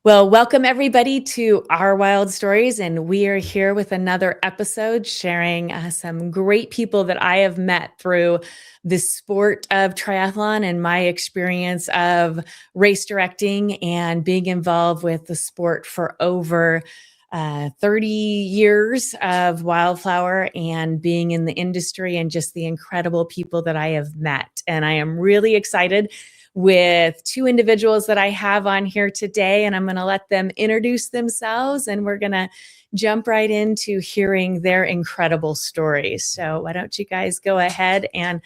Well, welcome everybody to Our Wild Stories, and we are here with another episode sharing some great people that I have met through the sport of triathlon and my experience of race directing and being involved with the sport for over 30 years of Wildflower and being in the industry and just the incredible people that I have met. And I am really excited with two individuals that I have on here today, and I'm going to let them introduce themselves, and we're going to jump right into hearing their incredible stories. So why don't you guys go ahead and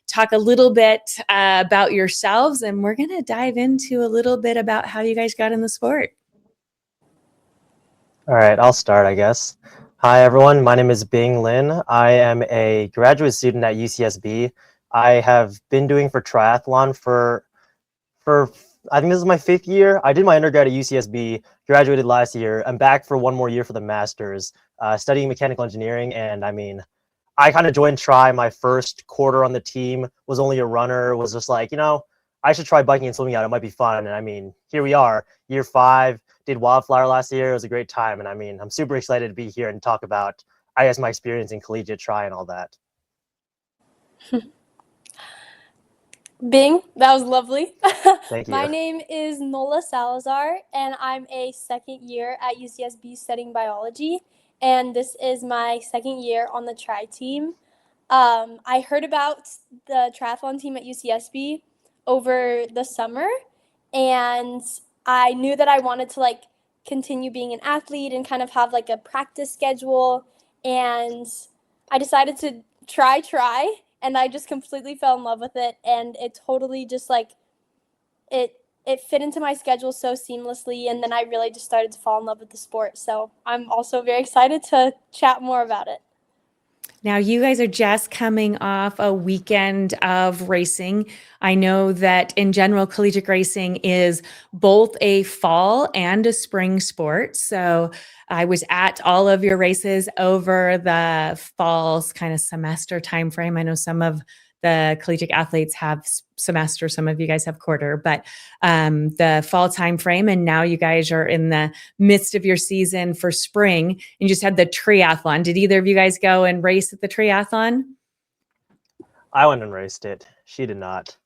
talk a little bit about yourselves, and we're going to dive into a little bit about how you guys got in the sport. All right, I'll start, I guess. Hi, everyone. My name is Bing Lin. I am a graduate student at UCSB. I have been doing for triathlon for I think this is my 5th year. I did my undergrad at UCSB, graduated last year. I'm back for one more year for the master's, studying mechanical engineering. And I mean, I kind of joined Tri my first quarter on the team, was only a runner, was just like, I should try biking and swimming out. It might be fun. And I mean, here we are, year 5, did Wildflower last year. It was a great time. And I mean, I'm super excited to be here and talk about, I guess, my experience in Collegiate Tri and all that. Bing, that was lovely. Thank you. My name is Nola Salazar, and I'm a second year at UCSB studying biology, and this is my second year on the tri team. I heard about the triathlon team at UCSB over the summer, and I knew that I wanted to continue being an athlete and kind of have like a practice schedule, and I decided to try, and I just completely fell in love with it, and it totally just it fit into my schedule so seamlessly, and then I really just started to fall in love with the sport. So I'm also very excited to chat more about it. Now, you guys are just coming off a weekend of racing. I know that in general, collegiate racing is both a fall and a spring sport. So I was at all of your races over the fall's kind of semester timeframe. I know some of the collegiate athletes have semester, some of you guys have quarter, but the fall timeframe, and now you guys are in the midst of your season for spring, and you just had the triathlon. Did either of you guys go and race at the triathlon? I went and raced it. She did not.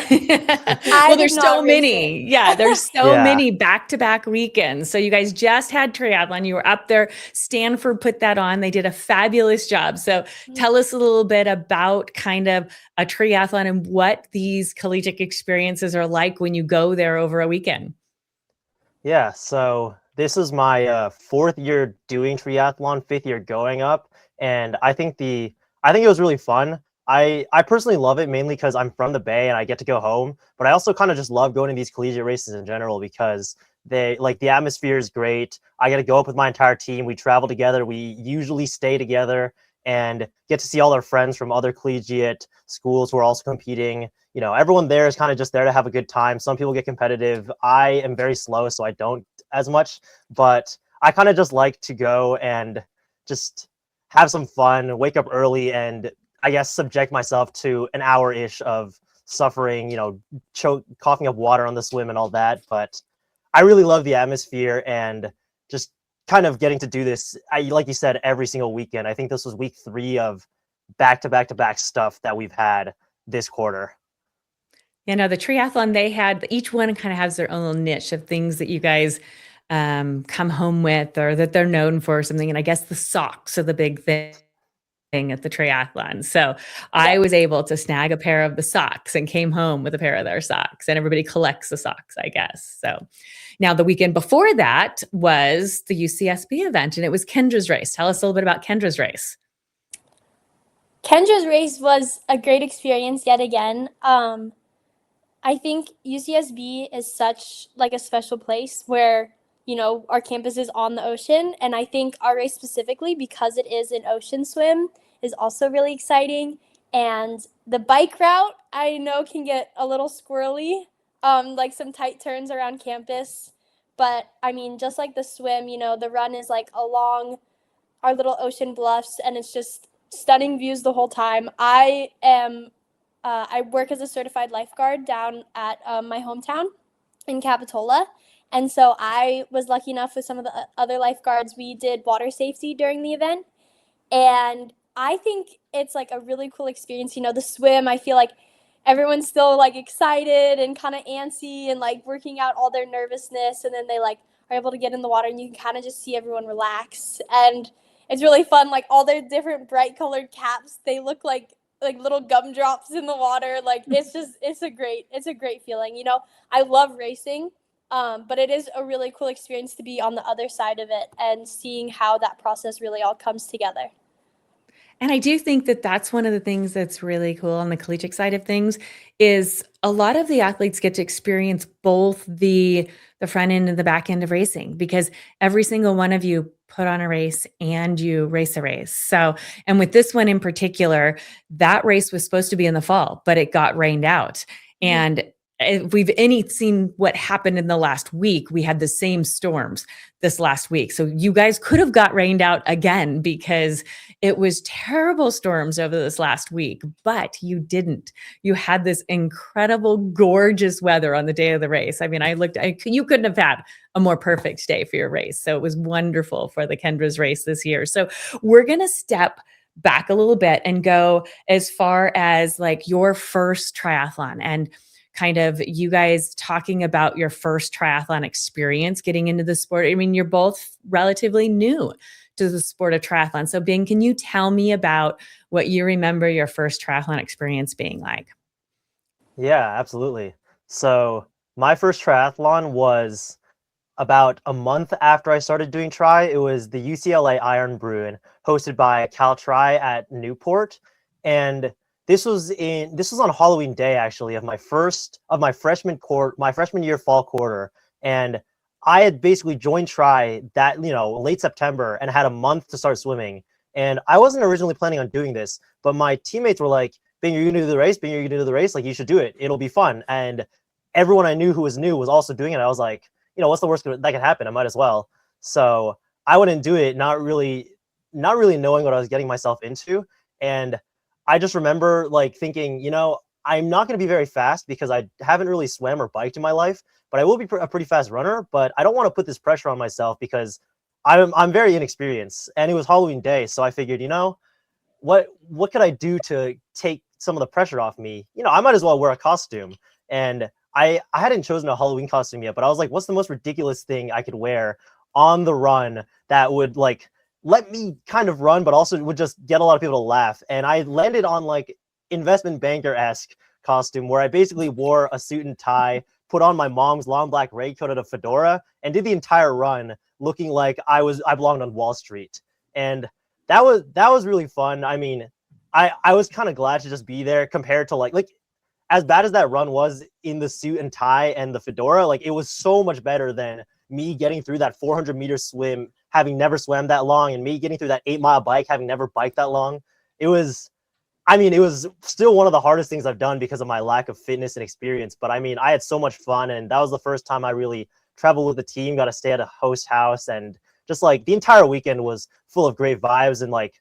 Well, there's so many. Yeah, there's so many back-to-back weekends. So you guys just had triathlon. You were up there. Stanford put that on. They did a fabulous job. So tell us a little bit about kind of a triathlon and what these collegiate experiences are like when you go there over a weekend. Yeah, so this is my 4th year doing triathlon, 5th year going up, and I think it was really fun. I personally love it mainly because I'm from the Bay and I get to go home, but I also kind of just love going to these collegiate races in general because the atmosphere is great. I get to go up with my entire team. We travel together. We usually stay together and get to see all our friends from other collegiate schools who are also competing. Everyone there is kind of just there to have a good time. Some people get competitive. I am very slow, so I don't as much, but I kind of just like to go and just have some fun, wake up early, and I guess subject myself to an hour-ish of suffering, coughing up water on the swim and all that. But I really love the atmosphere and just kind of getting to do this, like you said, every single weekend. I think this was week 3 of back-to-back-to-back stuff that we've had this quarter. The triathlon, each one kind of has their own little niche of things that you guys come home with or that they're known for or something. And I guess the socks are the big thing at the triathlon. So I was able to snag a pair of the socks and came home with a pair of their socks, and everybody collects the socks, I guess. So now the weekend before that was the UCSB event, and it was Kendra's race. Tell us a little bit about Kendra's race. Kendra's race was a great experience yet again. I think UCSB is such a special place where our campus is on the ocean, and I think our race specifically, because it is an ocean swim, is also really exciting. And the bike route, I know, can get a little squirrely, some tight turns around campus. But I mean, just like the swim, the run is along our little ocean bluffs, and it's just stunning views the whole time. I work as a certified lifeguard down at my hometown in Capitola. And so I was lucky enough with some of the other lifeguards. We did water safety during the event. And I think it's like a really cool experience. The swim, I feel like everyone's still like excited and kind of antsy and like working out all their nervousness. And then they like are able to get in the water and you can kind of just see everyone relax. And it's really fun. Like all their different bright colored caps, they look like little gumdrops in the water. Like it's a great feeling. I love racing. But it is a really cool experience to be on the other side of it and seeing how that process really all comes together. And I do think that that's one of the things that's really cool on the collegiate side of things is a lot of the athletes get to experience both the front end and the back end of racing because every single one of you put on a race and you race a race. So, and with this one in particular, that race was supposed to be in the fall, but it got rained out. And if we've seen what happened in the last week, we had the same storms this last week. So you guys could have got rained out again because it was terrible storms over this last week, but you didn't. You had this incredible, gorgeous weather on the day of the race. I mean, you couldn't have had a more perfect day for your race. So it was wonderful for the Kendra's race this year. So we're going to step back a little bit and go as far as like your first triathlon and kind of you guys talking about your first triathlon experience getting into the sport. I mean, you're both relatively new to the sport of triathlon. So Bing, can you tell me about what you remember your first triathlon experience being like? Yeah, absolutely. So my first triathlon was about a month after I started doing tri. It was the UCLA Iron Bruin hosted by Cal Tri at Newport. And this was on Halloween day actually of my freshman year fall quarter. And I had basically joined tri that, late September and had a month to start swimming. And I wasn't originally planning on doing this, but my teammates were like, "Bing, you're gonna do the race. Bing, you're gonna do the race. Like, you should do it. It'll be fun." And everyone I knew who was new was also doing it. I was like, what's the worst that could happen? I might as well. So I went and do it, not really knowing what I was getting myself into. And I just remember like thinking, I'm not going to be very fast because I haven't really swam or biked in my life, but I will be a pretty fast runner. But I don't want to put this pressure on myself because I'm very inexperienced. And it was Halloween day, so I figured, what could I do to take some of the pressure off me? I might as well wear a costume. And I hadn't chosen a Halloween costume yet, but I was like, what's the most ridiculous thing I could wear on the run that would like let me kind of run, but also would just get a lot of people to laugh? And I landed on like investment banker-esque costume where I basically wore a suit and tie, put on my mom's long black raincoat and a fedora, and did the entire run looking like I belonged on Wall Street. And that was really fun. I mean, I was kind of glad to just be there compared to like as bad as that run was in the suit and tie and the fedora, like it was so much better than me getting through that 400-meter swim, having never swam that long, and me getting through that 8-mile bike, having never biked that long. It was still one of the hardest things I've done because of my lack of fitness and experience. But I mean, I had so much fun, and that was the first time I really traveled with the team, got to stay at a host house, and just like the entire weekend was full of great vibes. And like,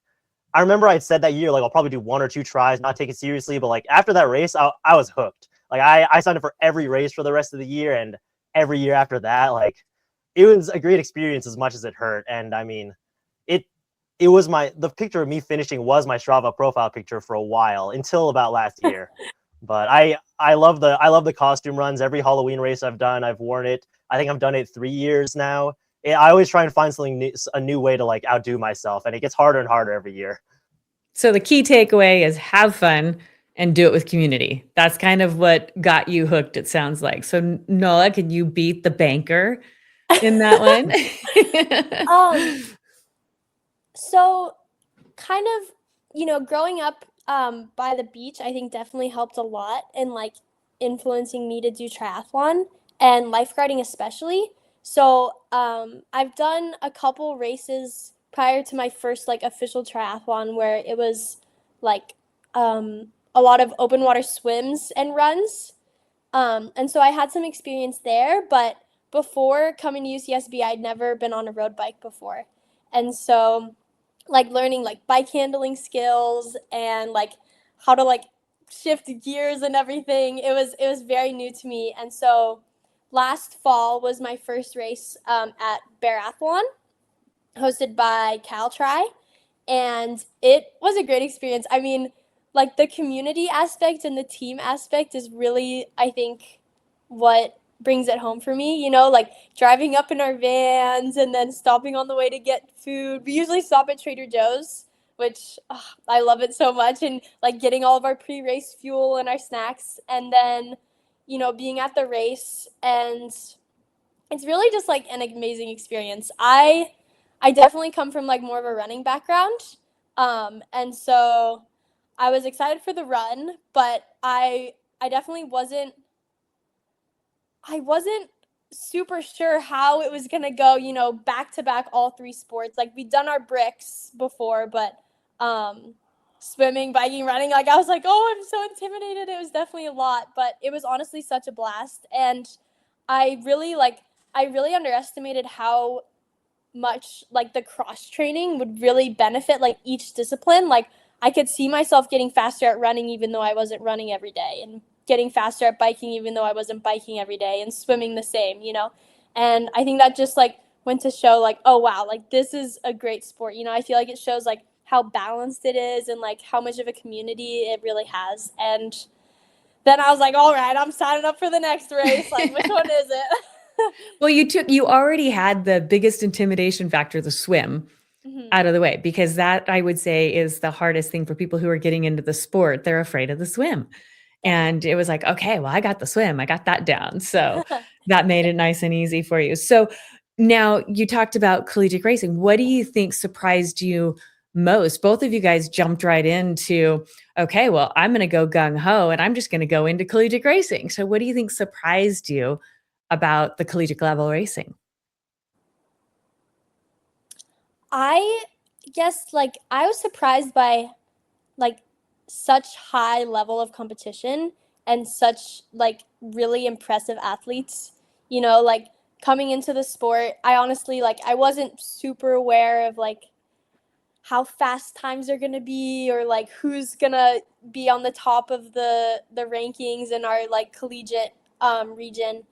I remember I said that year, like, I'll probably do 1 or 2 tries, not take it seriously. But like after that race, I was hooked. Like I signed up for every race for the rest of the year, and every year after that. Like it was a great experience as much as it hurt. And I mean, it was the picture of me finishing was my Strava profile picture for a while until about last year. But I love the costume runs. Every Halloween race I've done, I've worn it. I think I've done it 3 years now. I always try and find a new way to like outdo myself, and it gets harder and harder every year. So the key takeaway is have fun and do it with community. That's kind of what got you hooked, it sounds like. So Noah, can you beat the banker in that one? So kind of, growing up by the beach, I think definitely helped a lot in like influencing me to do triathlon and lifeguarding especially. So I've done a couple races prior to my first like official triathlon where it was like a lot of open water swims and runs. And so I had some experience there, but before coming to UCSB, I'd never been on a road bike before. And so like learning like bike handling skills and like how to like shift gears and everything. It was very new to me, and so last fall was my first race at Barathlon, hosted by Caltry, and it was a great experience. I mean, like the community aspect and the team aspect is really, I think, what brings it home for me. You know, like driving up in our vans and then stopping on the way to get food. We usually stop at Trader Joe's, which I love it so much, and like getting all of our pre-race fuel and our snacks, and then, you know, being at the race, and it's really just like an amazing experience. I definitely come from like more of a running background. And so I was excited for the run, but I definitely wasn't super sure how it was going to go, you know, back to back all three sports. Like we'd done our bricks before, but um swimming, biking, running, like I was like, "Oh, I'm so intimidated." It was definitely a lot, but it was honestly such a blast, and I really like I really underestimated how much like the cross training would really benefit like each discipline. Like I could see myself getting faster at running even though I wasn't running every day, and getting faster at biking even though I wasn't biking every day, and swimming the same, you know. And I think that just like went to show like, oh wow, like this is a great sport. You know, I feel like it shows like how balanced it is and like how much of a community it really has. And then I was like, all right, I'm signing up for the next race. Like, which one is it? Well, you already had the biggest intimidation factor, the swim, Mhm. out of the way, because that I would say is the hardest thing for people who are getting into the sport. They're afraid of the swim. And it was like, okay, well, I got the swim. I got that down. So that made it nice and easy for you. So now you talked about collegiate racing. What do you think surprised you most? Both of you guys jumped right into, okay, well, I'm going to go gung ho and I'm just going to go into collegiate racing. So what do you think surprised you about the collegiate level racing? I guess like I was surprised by like such high level of competition and such like really impressive athletes. You know, like coming into the sport, I honestly like I wasn't super aware of like how fast times are going to be, or like who's going to be on the top of the rankings in our like collegiate region.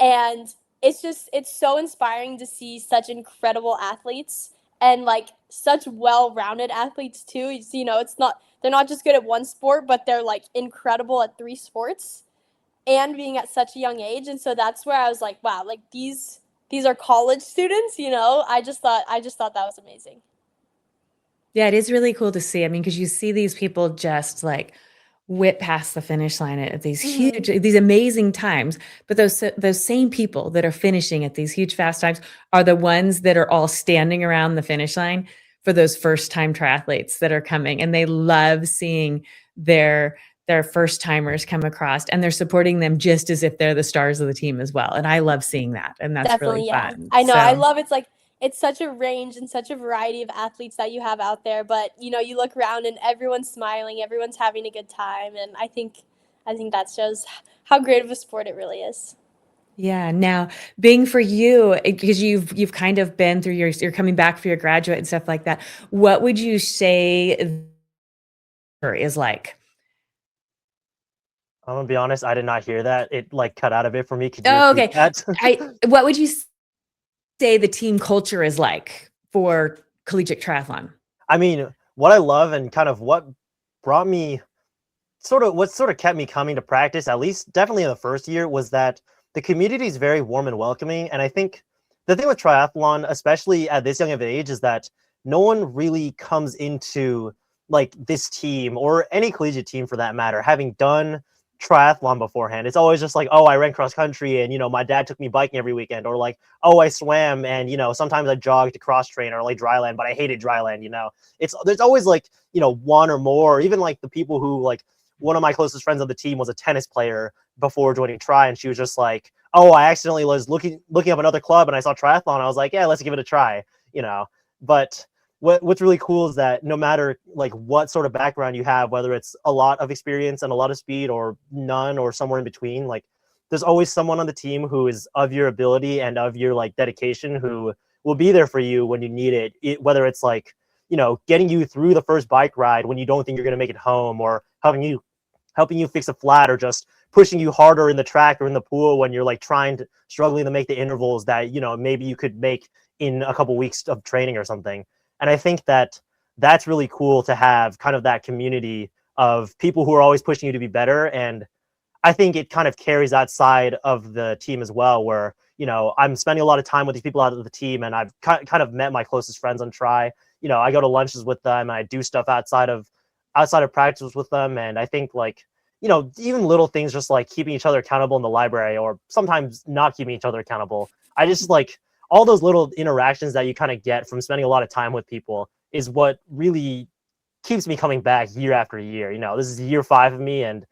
And it's so inspiring to see such incredible athletes, and like such well-rounded athletes too. You know, it's not they're not just good at one sport, but they're like incredible at three sports, and being at such a young age. And so that's where I was like, wow, like these are college students, you know. I just thought that was amazing. Yeah, it is really cool to see. I mean, because you see these people just like whip past the finish line at these huge, Mhm. these amazing times. But those same people that are finishing at these huge fast times are the ones that are all standing around the finish line for those first time triathletes that are coming, and they love seeing their their first timers come across, and they're supporting them just as if they're the stars of the team as well. And I love seeing that, and that's really Definitely, yeah. fun. I know. I So love it's like it's such a range and such a variety of athletes that you have out there, but you know, you look around and everyone's smiling, everyone's having a good time, and I think that shows how great of a sport it really is. yeah, now being for you, because you've kind of been through you're coming back for your graduate and stuff like that. What would you say is like? I'm gonna be honest, I did not hear that. It like cut out a bit for me. Could you Oh, repeat okay. that? What would you say the team culture is like for collegiate triathlon? I mean, what I love and kind of what brought me what sort of kept me coming to practice, at least definitely in the first year, was that the community is very warm and welcoming. And I think the thing with triathlon, especially at this young of an age, is that no one really comes into like this team or any collegiate team for that matter, having done triathlon beforehand. It's always just like, oh, I ran cross country and my dad took me biking every weekend, or like, oh, I swam and sometimes I jogged to cross train or like dryland, but I hated dryland. It's there's always like, one or more, or even like the people who like one of my closest friends on the team was a tennis player before joining Tri, and she was just like, "Oh, I accidentally was looking up another club, and I saw triathlon. I was like, yeah, let's give it a try." But what's really cool is that no matter like what sort of background you have, whether it's a lot of experience and a lot of speed, or none, or somewhere in between, like there's always someone on the team who is of your ability and of your like dedication, who will be there for you when you need it, whether it's like getting you through the first bike ride when you don't think you're going to make it home, or helping you fix a flat, or just pushing you harder in the track or in the pool when you're like struggling to make the intervals that maybe you could make in a couple weeks of training or something. And I think that that's really cool to have kind of that community of people who are always pushing you to be better. And I think it kind of carries that side of the team as well, where I'm spending a lot of time with these people out of the team, and I've kind of met my closest friends on Tri. I go to lunches with them, and I do stuff outside of practice with them. And I think like even little things, just like keeping each other accountable in the library, or sometimes not keeping each other accountable. I just like all those little interactions that you kind of get from spending a lot of time with people is what really keeps me coming back year after year. This is year 5 of me, and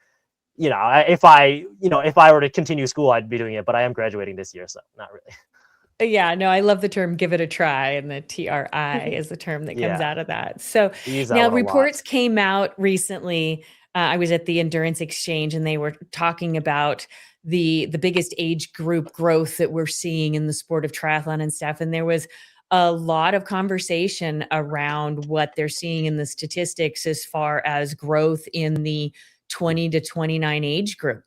if I were to continue school, I'd be doing it, but I am graduating this year, so not really. Yeah, no, I love the term "give it a try," and the TRI is the term that comes out of that. So We use that now one a lot. reports came out recently. I was at the Endurance Exchange, and they were talking about the biggest age group growth that we're seeing in the sport of triathlon and stuff. And there was a lot of conversation around what they're seeing in the statistics as far as growth in the 20 to 29 age group.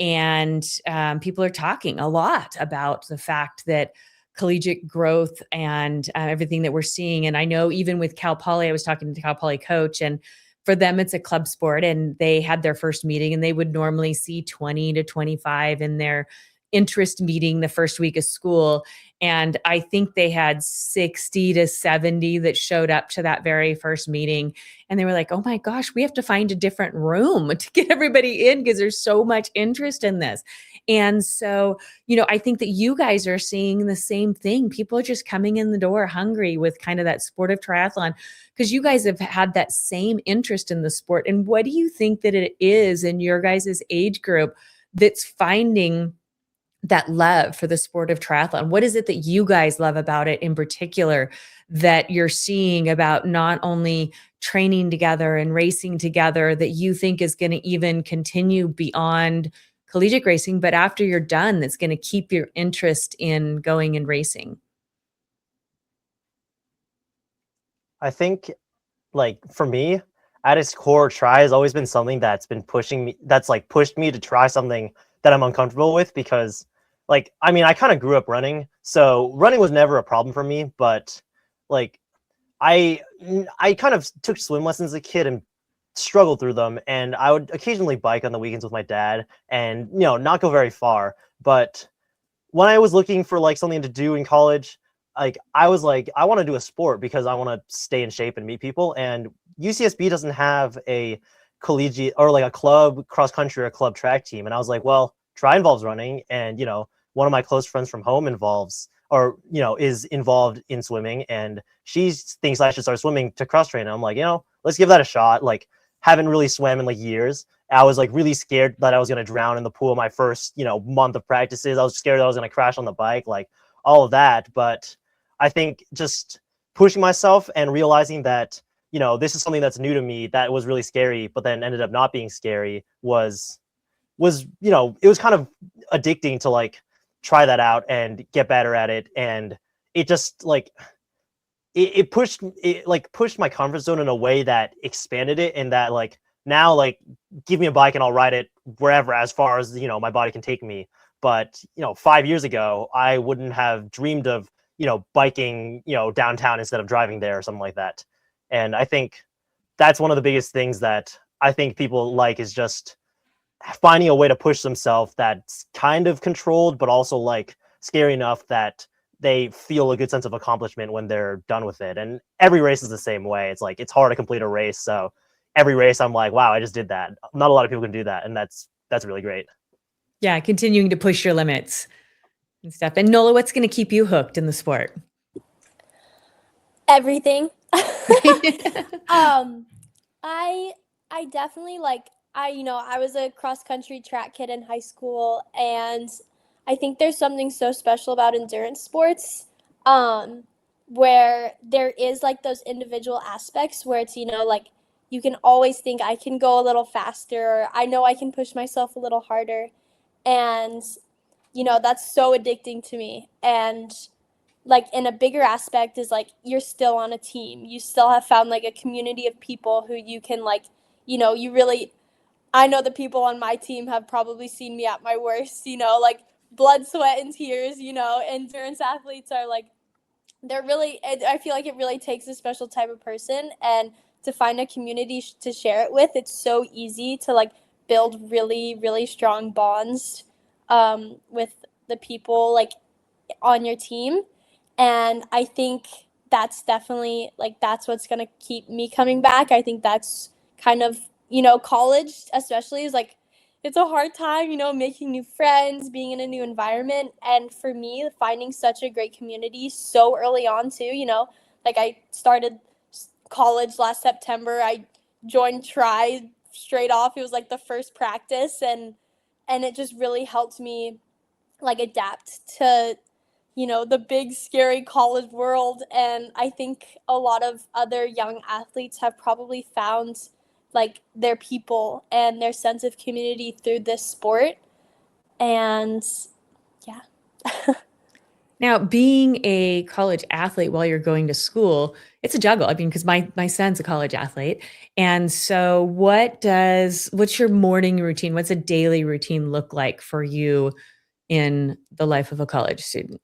And people are talking a lot about the fact that collegiate growth and everything that we're seeing. And I know even with Cal Poly, I was talking to the Cal Poly coach, and for them, it's a club sport, and they had their first meeting, and they would normally see 20 to 25 in their interest meeting the first week of school. And I think they had 60 to 70 that showed up to that very first meeting. And they were like, oh my gosh, we have to find a different room to get everybody in because there's so much interest in this. And so, I think that you guys are seeing the same thing. People are just coming in the door hungry with kind of that sport of triathlon, because you guys have had that same interest in the sport. And what do you think that it is in your guys' age group that's finding that love for the sport of triathlon? What is it that you guys love about it in particular that you're seeing about not only training together and racing together that you think is going to even continue beyond collegiate racing, but after you're done, that's going to keep your interest in going and racing? I think, like, for me, at its core, Tri has always been something that's pushed me to try something that I'm uncomfortable with, because like, I mean, I kind of grew up running, so running was never a problem for me, but like I kind of took swim lessons as a kid and struggled through them, and I would occasionally bike on the weekends with my dad and not go very far. But when I was looking for like something to do in college, like I was like, I want to do a sport because I want to stay in shape and meet people. And UCSB doesn't have a collegiate or like a club cross country or a club track team. And I was like, well, Tri involves running, and one of my close friends from home is involved in swimming, and she thinks I should start swimming to cross train. And I'm like, let's give that a shot. Like, haven't really swam in like years. I was like really scared that I was going to drown in the pool my first, month of practices. I was scared that I was going to crash on the bike, like all of that. But I think just pushing myself and realizing that, this is something that's new to me that was really scary, but then ended up not being scary was, it was kind of addicting to like try that out and get better at it. And it just like, it pushed my comfort zone in a way that expanded it, and that like now, like, give me a bike and I'll ride it wherever, as far as my body can take me. But 5 years ago, I wouldn't have dreamed of biking downtown instead of driving there or something like that. And I think that's one of the biggest things that I think people like, is just finding a way to push themselves that's kind of controlled, but also like scary enough that they feel a good sense of accomplishment when they're done with it. And every race is the same way. It's like, it's hard to complete a race. So every race I'm like, wow, I just did that. Not a lot of people can do that. And that's really great. Yeah, continuing to push your limits and stuff. And Nola, what's going to keep you hooked in the sport? Everything. I definitely I was a cross country track kid in high school, and I think there's something so special about endurance sports, where there is like those individual aspects where it's, like you can always think I can go a little faster, or I know I can push myself a little harder. And, that's so addicting to me. And, like in a bigger aspect is like you're still on a team. You still have found like a community of people who you can like, you really, I know the people on my team have probably seen me at my worst, like blood, sweat, and tears, endurance athletes are like, they're really, I feel like it really takes a special type of person, and to find a community to share it with, it's so easy to like build really, really strong bonds with the people like on your team. And I think that's definitely like that's what's going to keep me coming back. I think that's kind of, college especially is like it's a hard time, making new friends, being in a new environment. And for me, finding such a great community so early on too, like I started college last September. I joined Tri straight off. It was like the first practice, and it just really helped me like adapt to the big scary college world. And I think a lot of other young athletes have probably found like their people and their sense of community through this sport. And yeah. Now, being a college athlete while you're going to school, it's a juggle. I mean, because my son's a college athlete. And so what's your morning routine? What's a daily routine look like for you in the life of a college student?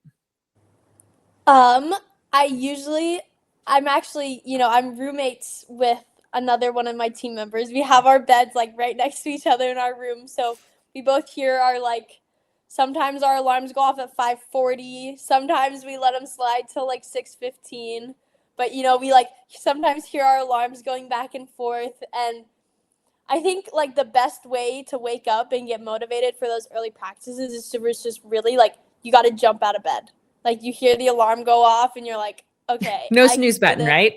Um, I usually, I'm actually, I'm roommates with another one of my team members. We have our beds like right next to each other in our room, so we both hear our like. Sometimes our alarms go off at 5:40. Sometimes we let them slide till like 6:15. But we like sometimes hear our alarms going back and forth. And I think like the best way to wake up and get motivated for those early practices is to just really like you got to jump out of bed. Like you hear the alarm go off and you're like, okay, No I can snooze do button, this. right?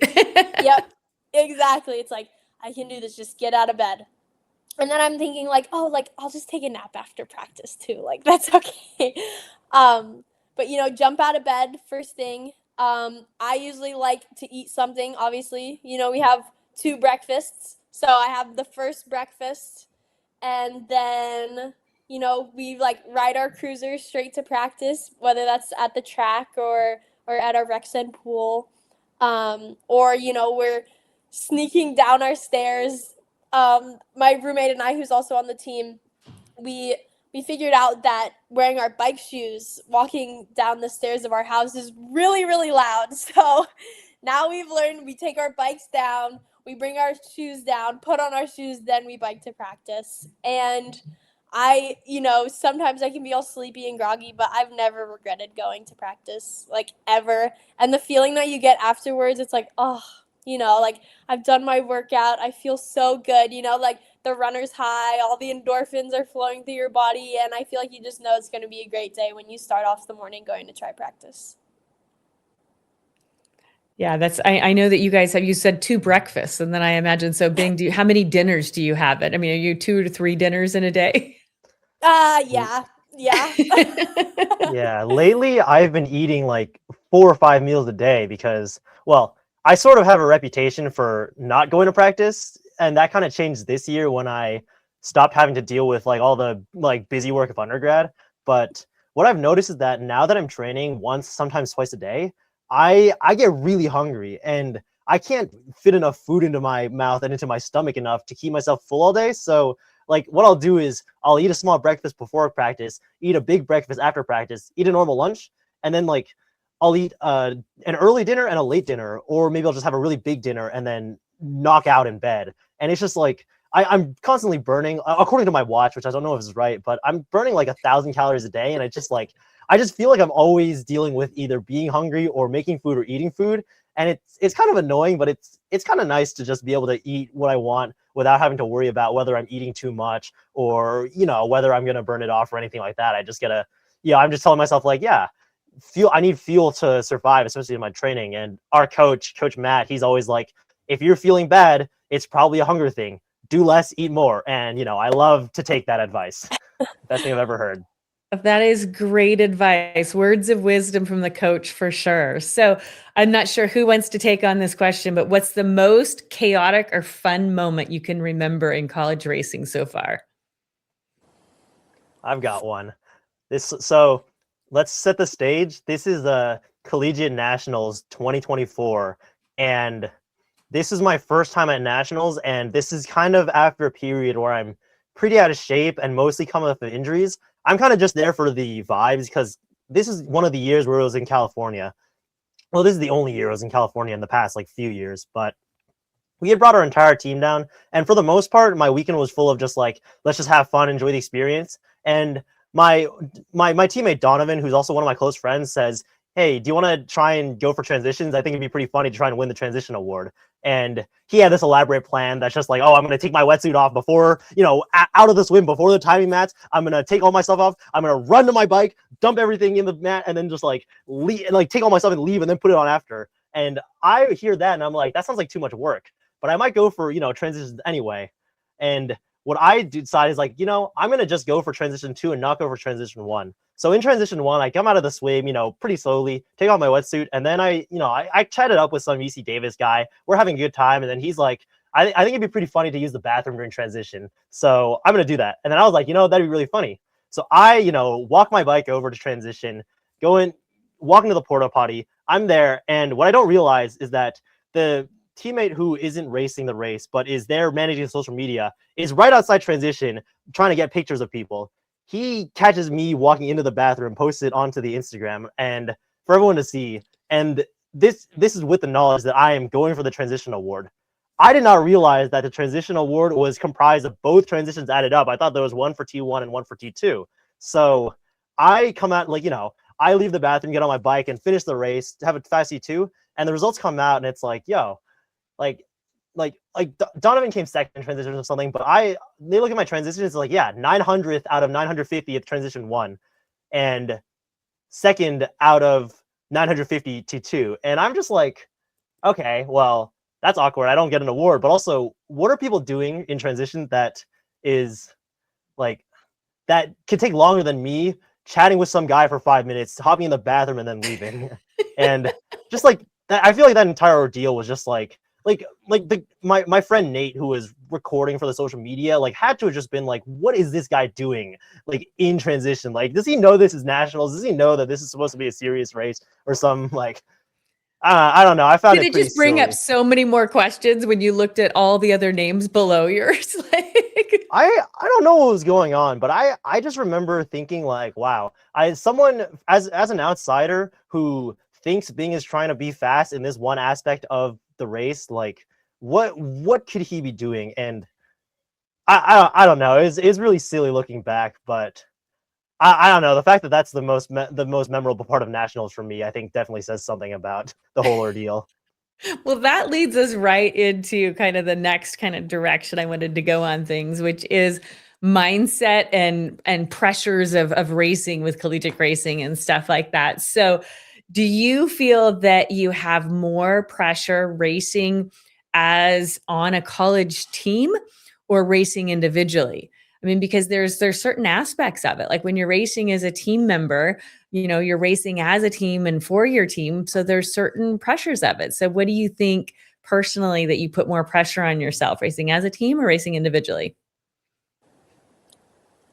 Yep, exactly. It's like I can do this. Just get out of bed. And then I'm thinking like, oh, like I'll just take a nap after practice too. Like that's okay. Um, but jump out of bed first thing. I usually like to eat something. Obviously, we have two breakfasts. So I have the first breakfast, and then we like ride our cruisers straight to practice, whether that's at the track or at our rec center pool, or we're sneaking down our stairs. My roommate and I, who's also on the team, we figured out that wearing our bike shoes walking down the stairs of our house is really, really loud. So now we've learned we take our bikes down, we bring our shoes down, put on our shoes, then we bike to practice. And sometimes I can be all sleepy and groggy, but I've never regretted going to practice, like ever. And the feeling that you get afterwards, it's like, oh, like I've done my workout. I feel so good, like the runner's high, all the endorphins are flowing through your body. And I feel like you just know it's going to be a great day when you start off the morning going to try practice. Yeah, I know that you said two breakfasts, and then I imagine, so Bing, how many dinners do you have it? I mean, are you 2 to 3 dinners in a day? Yeah. Yeah. Yeah, lately I've been eating like 4 or 5 meals a day because, well, I sort of have a reputation for not going to practice, and that kind of changed this year when I stopped having to deal with like all the like busy work of undergrad. But what I've noticed is that now that I'm training once, sometimes twice a day, I get really hungry and I can't fit enough food into my mouth and into my stomach enough to keep myself full all day. So like what I'll do is I'll eat a small breakfast before practice, eat a big breakfast after practice, eat a normal lunch, and then like I'll eat an early dinner and a late dinner, or maybe I'll just have a really big dinner and then knock out in bed. And it's just like I'm constantly burning, according to my watch, which I don't know if it's right, but I'm burning like 1,000 calories a day, and it's just like I just feel like I'm always dealing with either being hungry or making food or eating food. And it's kind of annoying, but it's kind of nice to just be able to eat what I want without having to worry about whether I'm eating too much or, whether I'm going to burn it off or anything like that. I just gotta, I'm just telling myself like, yeah, I need fuel to survive, especially in my training. And our Coach Matt, he's always like, if you're feeling bad, it's probably a hunger thing. Do less, eat more. And, I love to take that advice. Best thing I've ever heard. That is great advice. Words of wisdom from the coach for sure. So I'm not sure who wants to take on this question, but what's the most chaotic or fun moment you can remember in college racing so far? I've got one. So let's set the stage. This is Collegiate Nationals 2024, and this is my first time at Nationals, and this is kind of after a period where I'm pretty out of shape and mostly coming off of injuries. I'm kind of just there for the vibes because this is one of the years where it was in California. Well, this is the only year it was in California in the past like few years, but we had brought our entire team down, and for the most part, my weekend was full of just like, let's just have fun, enjoy the experience. And my teammate Donovan, who's also one of my close friends, says, "Hey, do you want to try and go for transitions? I think it'd be pretty funny to try and win the transition award." And he had this elaborate plan that's just like, "Oh, I'm gonna take my wetsuit off before, out of the swim before the timing mats. I'm gonna take all my stuff off. I'm gonna run to my bike, dump everything in the mat, and then just like leave, like take all my stuff and leave, and then put it on after." And I hear that, and I'm like, that sounds like too much work. But I might go for, transitions anyway. And what I decide is like, I'm going to just go for transition 2 and not go for transition 1. So in transition 1, I come out of the swim, pretty slowly, take off my wetsuit. And then I chatted up with some UC Davis guy. We're having a good time. And then he's like, I think it'd be pretty funny to use the bathroom during transition. So I'm going to do that. And then I was like, that'd be really funny. So I, walk my bike over to transition, walk into the porta potty. I'm there. And what I don't realize is that the teammate who isn't racing the race but is there managing social media is right outside transition trying to get pictures of people. He catches me walking into the bathroom, posts it onto the Instagram and for everyone to see. And this is with the knowledge that I am going for the transition award. I did not realize that the transition award was comprised of both transitions added up. I thought there was one for T1 and one for T2. So I come out I leave the bathroom, get on my bike and finish the race, have a fast T2, and the results come out and it's like, Donovan came second in transition or something, but they look at my transition, it's like, 900th out of 950 at transition 1, and second out of 950 T2. And I'm just like, okay, well, that's awkward. I don't get an award, but also, what are people doing in transition that is like, that could take longer than me chatting with some guy for 5 minutes, hopping in the bathroom and then leaving? And just like that, I feel like that entire ordeal was just my friend Nate, who was recording for the social media, had to have just been like, what is this guy doing in transition? Does he know this is nationals? Does he know that this is supposed to be a serious race or some I don't know. I found Did it it pretty just bring silly. up so many more questions when you looked at all the other names below yours? I don't know what was going on, but I just remember thinking wow, someone as an outsider who thinks Bing is trying to be fast in this one aspect of the race, what could he be doing? And I don't know. It's really silly looking back, but I don't know. The fact that that's the most memorable part of nationals for me, I think definitely says something about the whole ordeal. Well, that leads us right into kind of the next kind of direction I wanted to go on things, which is mindset and pressures of racing with collegiate racing and stuff like that. So do you feel that you have more pressure racing as on a college team or racing individually? I mean, because there's certain aspects of it. Like when you're racing as a team member, you're racing as a team and for your team. So there's certain pressures of it. So what do you think personally that you put more pressure on yourself, racing as a team or racing individually?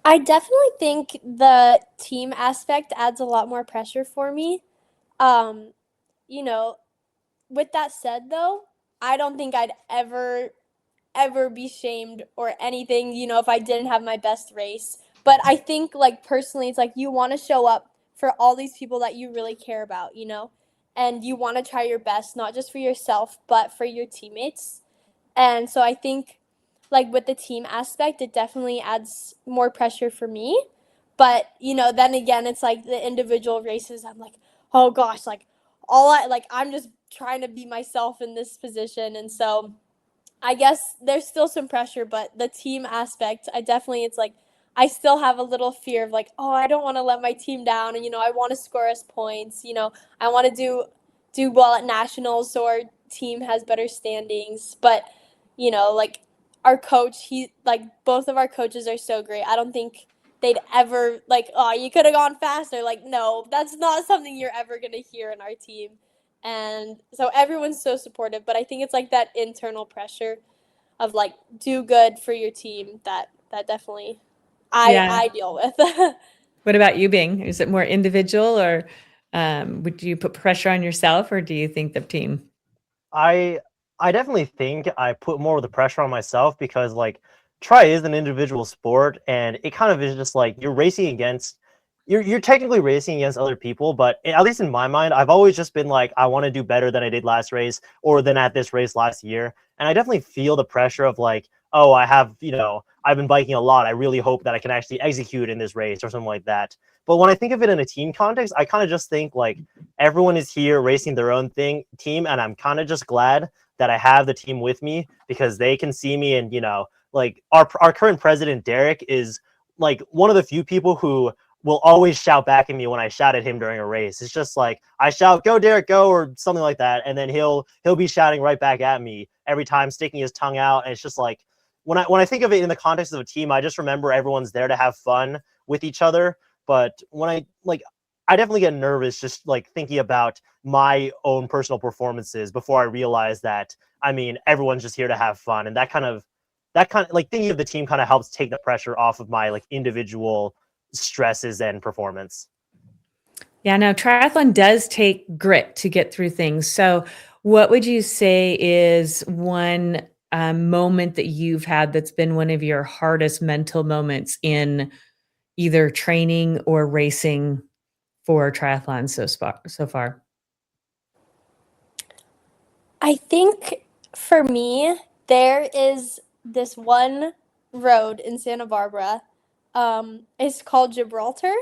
I definitely think the team aspect adds a lot more pressure for me. Um, you know, with that said though, I don't think I'd ever be shamed or anything, if I didn't have my best race. But I think personally it's you want to show up for all these people that you really care about, and you want to try your best not just for yourself but for your teammates. And so I think with the team aspect it definitely adds more pressure for me. But, then again it's the individual races I'm like, "Oh gosh, I'm just trying to be myself in this position." And so I guess there's still some pressure, but the team aspect, it's I still have a little fear of oh, I don't want to let my team down, and I want to score us points. I want to do well at nationals so our team has better standings. But our coach, he both of our coaches are so great. I don't think they'd ever oh, you could have gone faster. No, that's not something you're ever gonna hear in our team. And so everyone's so supportive, but I think it's that internal pressure of do good for your team that definitely Yeah. I deal with. What about you, Bing? Is it more individual or Would you put pressure on yourself, or do you think the team? I I definitely think I put more of the pressure on myself because like try is an individual sport and it kind of is just like you're racing against you're technically racing against other people, but at least in my mind, I've always just been like I want to do better than I did last race or than at this race last year. And I definitely feel the pressure of like, oh, I have, I've been biking a lot. I really hope that I can actually execute in this race or something like that. But when I think of it in a team context, I kind of just think like everyone is here racing their own team, and I'm kind of just glad that I have the team with me because they can see me. And like our current president Derek is like one of the few people who will always shout back at me when I shout at him during a race. It's just like I shout, "Go Derek, go," or something like that, and then he'll be shouting right back at me every time, sticking his tongue out. And it's just like when I think of it in the context of a team, I just remember everyone's there to have fun with each other. But when I definitely get nervous just like thinking about my own personal performances before I realize that, I mean, everyone's just here to have fun. And that kind of like thinking of the team kind of helps take the pressure off of my like individual stresses and performance. Yeah, no, triathlon does take grit to get through things. So, what would you say is one moment that you've had that's been one of your hardest mental moments in either training or racing for triathlon so far? I think for me, there is this one road in Santa Barbara. It's called Gibraltar,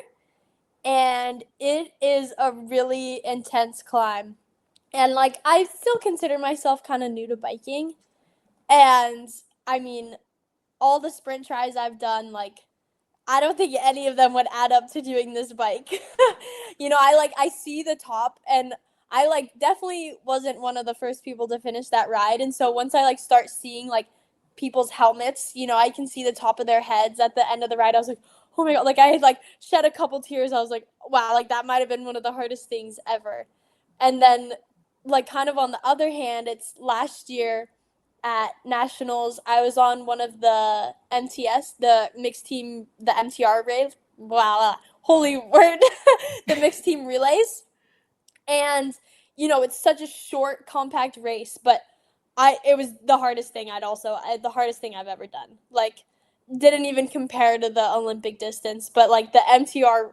and it is a really intense climb. And like, I still consider myself kind of new to biking. And I mean, all the sprint tries I've done, like, I don't think any of them would add up to doing this bike. I see the top, and I like definitely wasn't one of the first people to finish that ride. And so once I like start seeing like people's helmets, I can see the top of their heads at the end of the ride. I was like, oh my god, like I had like shed a couple tears. I was like, wow, like that might have been one of the hardest things ever. And then like kind of on the other hand, it's last year at nationals, I was on one of the MTS, the mixed team, the MTR race. Wow, holy word, the mixed team relays, and it's such a short, compact race, but it was the hardest thing. The hardest thing I've ever done. Like, didn't even compare to the Olympic distance, but like the MTR,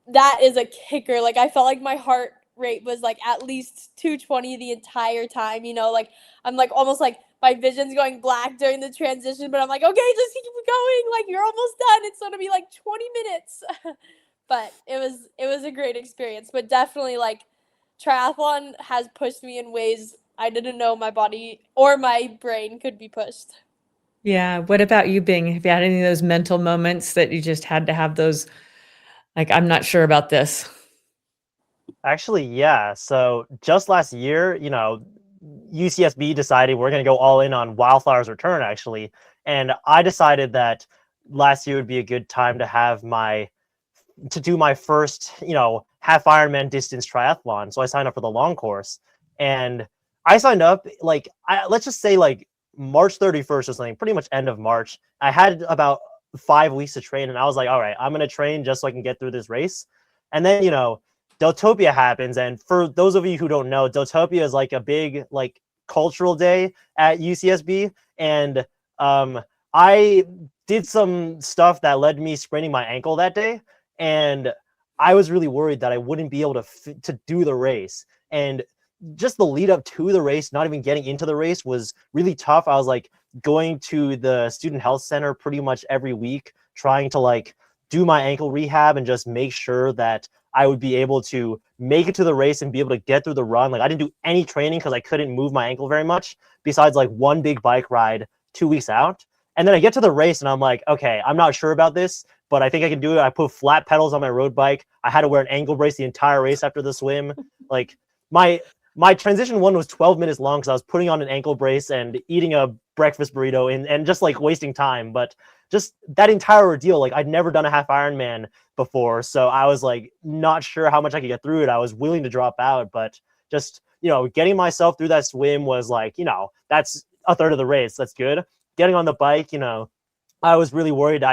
that is a kicker. Like, I felt like my heart rate was like at least 220 the entire time. Like I'm like almost like my vision's going black during the transition, but I'm like, okay, just keep going. Like, you're almost done. It's gonna be like 20 minutes. But it was a great experience. But definitely like triathlon has pushed me in ways I didn't know my body or my brain could be pushed. Yeah. What about you, Bing? Have you had any of those mental moments that you just had to have those, like, I'm not sure about this? Actually, yeah. So just last year, UCSB decided we're going to go all in on Wildflower's return, actually. And I decided that last year would be a good time to do my first, half Ironman distance triathlon. So I signed up for the long course. And I signed up let's just say like March 31st or something, pretty much end of March. I had about 5 weeks to train, and I was like, all right, I'm going to train just so I can get through this race. And then, Deltopia happens, and for those of you who don't know, Deltopia is like a big like cultural day at UCSB, and I did some stuff that led to me spraining my ankle that day, and I was really worried that I wouldn't be able to do the race. And just the lead up to the race, not even getting into the race, was really tough. I was like going to the student health center pretty much every week, trying to like do my ankle rehab and just make sure that I would be able to make it to the race and be able to get through the run. Like, I didn't do any training because I couldn't move my ankle very much besides like one big bike ride 2 weeks out. And then I get to the race and I'm like, okay, I'm not sure about this, but I think I can do it. I put flat pedals on my road bike. I had to wear an ankle brace the entire race after the swim. Like, my transition one was 12 minutes long because I was putting on an ankle brace and eating a breakfast burrito and just like wasting time. But just that entire ordeal, like I'd never done a half Ironman before, so I was like not sure how much I could get through it. I was willing to drop out, but just getting myself through that swim was like, that's a third of the race. That's good. Getting on the bike, I was really worried.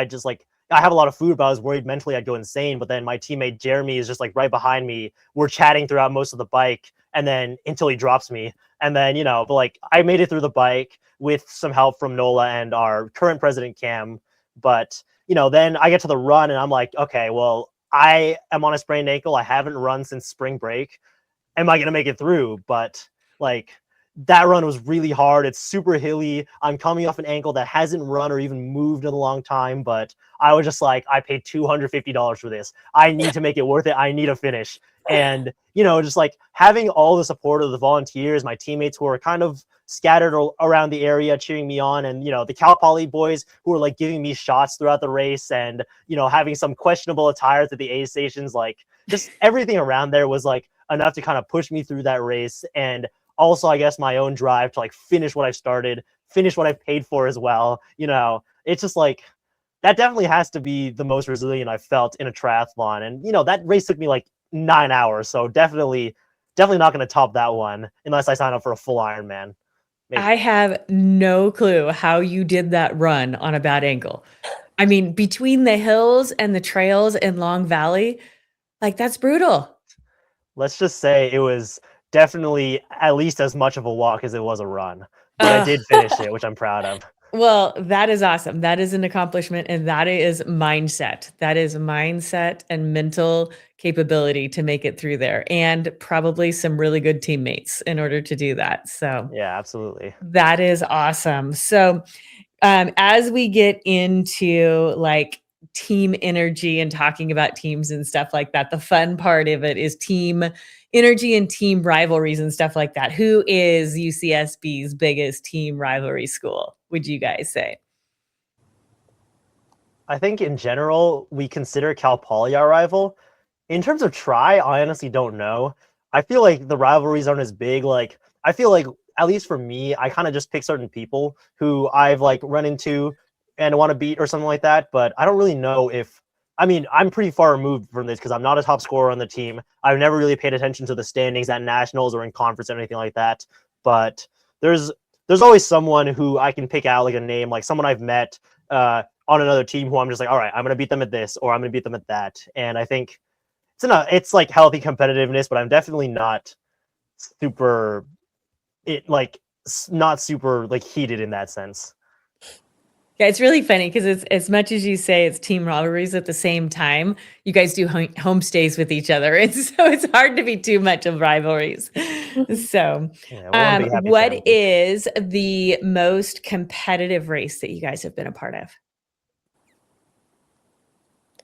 I have a lot of food, but I was worried mentally I'd go insane. But then my teammate Jeremy is just like right behind me. We're chatting throughout most of the bike, and then until he drops me. And then, but like I made it through the bike with some help from Nola and our current president Cam. But, then I get to the run and I'm like, okay, well, I am on a sprained ankle. I haven't run since spring break. Am I going to make it through? But like that run was really hard. It's super hilly. I'm coming off an ankle that hasn't run or even moved in a long time, but I was just like, I paid $250 for this. I need to make it worth it. I need a finish. And, just like having all the support of the volunteers, my teammates who are kind of scattered around the area cheering me on, and, the Cal Poly boys who were like giving me shots throughout the race, and, having some questionable attires at the aid stations, like just everything around there was like enough to kind of push me through that race. And also, I guess, my own drive to like finish what I started, finish what I paid for as well. It's just like, that definitely has to be the most resilient I've felt in a triathlon. And, that race took me like 9 hours. So definitely not going to top that one unless I sign up for a full Ironman. Maybe. I have no clue how you did that run on a bad ankle. I mean, between the hills and the trails in Long Valley, like that's brutal. Let's just say it was definitely at least as much of a walk as it was a run, but I did finish it, which I'm proud of. Well, that is awesome. That is an accomplishment, and that is mindset. That is mindset and mental capability to make it through there, and probably some really good teammates in order to do that. So yeah, absolutely. That is awesome. So as we get into like team energy and talking about teams and stuff like that, the fun part of it is team energy and team rivalries and stuff like that. Who is UCSB's biggest team rivalry school, would you guys say? I think in general, we consider Cal Poly our rival. In terms of I honestly don't know. I feel like the rivalries aren't as big. Like, I feel like, at least for me, I kind of just pick certain people who I've like run into and want to beat or something like that. But I don't really know I'm pretty far removed from this because I'm not a top scorer on the team. I've never really paid attention to the standings at nationals or in conference or anything like that. But there's always someone who I can pick out, like a name, like someone I've met on another team who I'm just like, all right, I'm going to beat them at this, or I'm going to beat them at that. And I think it's like healthy competitiveness, but I'm definitely not super heated in that sense. Yeah, it's really funny because it's as much as you say it's team rivalries, at the same time, you guys do home stays with each other. So it's hard to be too much of rivalries. So what is the most competitive race that you guys have been a part of?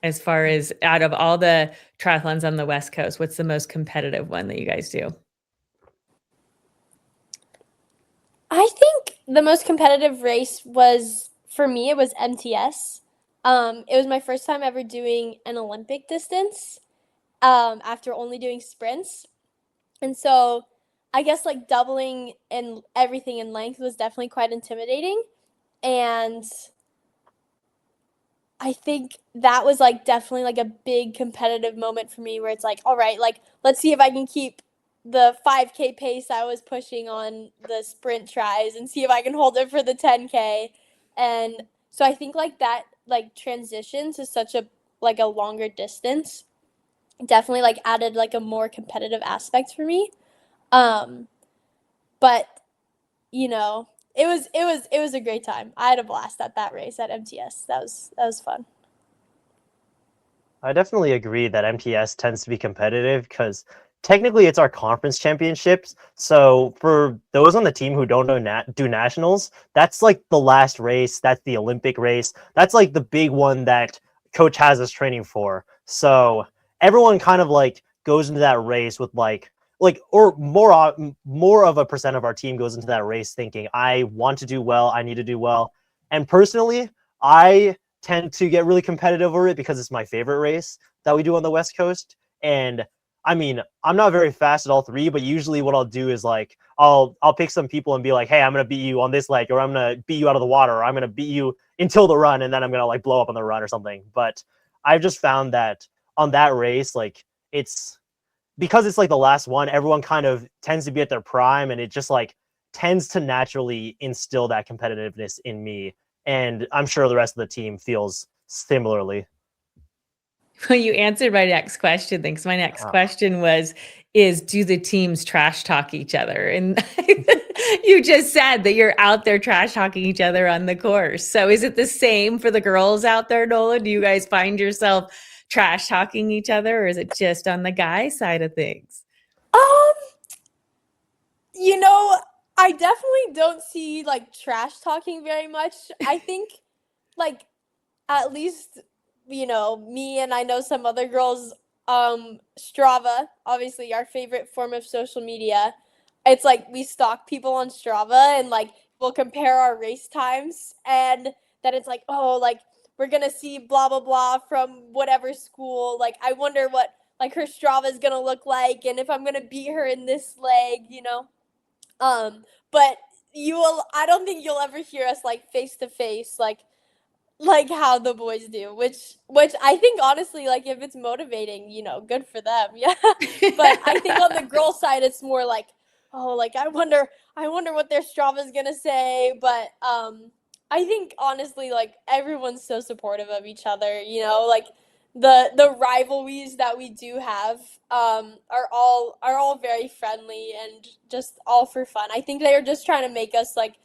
As far as out of all the triathlons on the West Coast, what's the most competitive one that you guys do? I think the most competitive race was, for me, it was MTS. It was my first time ever doing an Olympic distance after only doing sprints. And so I guess like doubling and everything in length was definitely quite intimidating. And I think that was like definitely like a big competitive moment for me where it's like, all right, like let's see if I can keep the 5K pace I was pushing on the sprint tries and see if I can hold it for the 10K. And so I think like that like transition to such a like a longer distance definitely like added like a more competitive aspect for me. But it was a great time. I had a blast at that race at MTS. That was fun. I definitely agree that MTS tends to be competitive because technically it's our conference championships. So for those on the team who don't do nationals, that's like the last race. That's the Olympic race. That's like the big one that coach has us training for. So everyone kind of like goes into that race with or more of a percent of our team goes into that race thinking, I want to do well, I need to do well. And personally, I tend to get really competitive over it because it's my favorite race that we do on the West Coast. And I mean, I'm not very fast at all three, but usually what I'll do is like I'll pick some people and be like, hey, I'm gonna beat you on this leg, or I'm gonna beat you out of the water, or I'm gonna beat you until the run, and then I'm gonna like blow up on the run or something. But I've just found that on that race, like because it's like the last one, everyone kind of tends to be at their prime, and it just like tends to naturally instill that competitiveness in me. And I'm sure the rest of the team feels similarly. Well, you answered my next question. Thanks. My next question is do the teams trash talk each other? And you just said that you're out there trash talking each other on the course. So is it the same for the girls out there, Nola? Do you guys find yourself trash talking each other, or is it just on the guy side of things? You know, I definitely don't see like trash talking very much. I think like at least me and I know some other girls, Strava, obviously our favorite form of social media. It's like we stalk people on Strava and like we'll compare our race times, and then it's like, oh, like we're gonna see blah blah blah from whatever school. Like I wonder what like her Strava is gonna look like, and if I'm gonna beat her in this leg. But I don't think you'll ever hear us like face to face like how the boys do, which I think honestly, like if it's motivating, good for them. Yeah. But I think on the girl side it's more like, oh, like I wonder what their Strava's gonna say. But I think honestly, like everyone's so supportive of each other, like the rivalries that we do have are all very friendly and just all for fun. I think they're just trying to make us like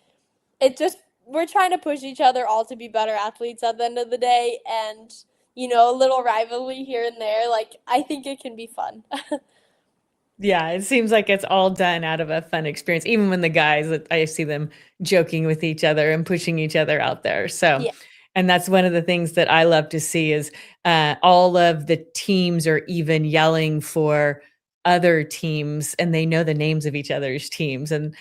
it just we're trying to push each other all to be better athletes at the end of the day, and a little rivalry here and there, like I think it can be fun. Yeah, it seems like it's all done out of a fun experience. Even when the guys, I see them joking with each other and pushing each other out there. So, Yeah. and that's one of the things that I love to see is all of the teams are even yelling for other teams, and they know the names of each other's teams, and